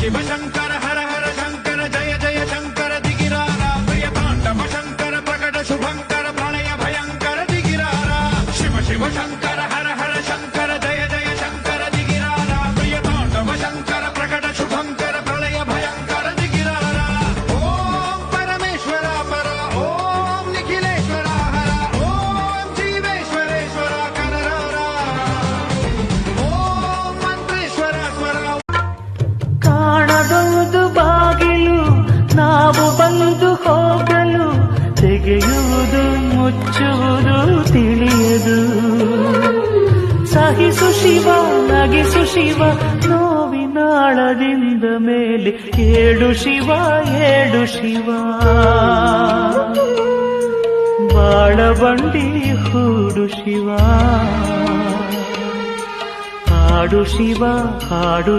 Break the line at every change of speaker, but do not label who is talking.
ಶಿವ ಶಂಕರ ಹರ ಹರ ಶಂಕರ ಜಯ ಜಯ ಶಂಕರ ದಿಗಿರಾರ ಪ್ರಿಯ ತಾಂಡವ ಶಂಕರ ಪ್ರಕಟ ಶುಭಂಕರ ಪ್ರಳಯ ಭಯಂಕರ ದಿಗಿರಾರ ಶಿವ ಶಿವ ಶಂಕರ ಹರ ಹರ ಶಂಕರ ಜಯ ಜಯ ಶಂಕರ ದಿಗಿರಾರ ಪ್ರಿಯ ತಾಂಡವ ಶಂಕರ ಪ್ರಕಟ ಶುಭಂಕರ ಪ್ರಳಯ ಭಯಂಕರ ದಿಗಿರಾರ ಓಂ ಪರಮೇಶ್ವರ ಪರ ಓಂ ನಿಖಿಲೇಶ್ವರ ಹರ ಓಂ ಜೀವೇಶ್ವರೇಶ್ವರ ಕನರಾರ ಓಂ ಮಂತ್ರೇಶ್ವರ ಸ್ವರ
ಕಾಣಬಹುದು ಬಾಗಿಲು ನಾವು ಬಂದು ಹೋಗಲು ತೆಗೆಯುವುದು ಮುಚ್ಚುವುದು ತಿಳಿಯದು ಸಹಿಸು ಶಿವ ನಗಿಸು ಶಿವ ನೋವಿನಾಳದಿಂದ ಮೇಲೆ ಏಳು ಶಿವ ಏಳು ಶಿವ ಬಾಳಬಂಡಿ ಹೂಡು ಶಿವ ಹಾಡು ಶಿವ ಹಾಡು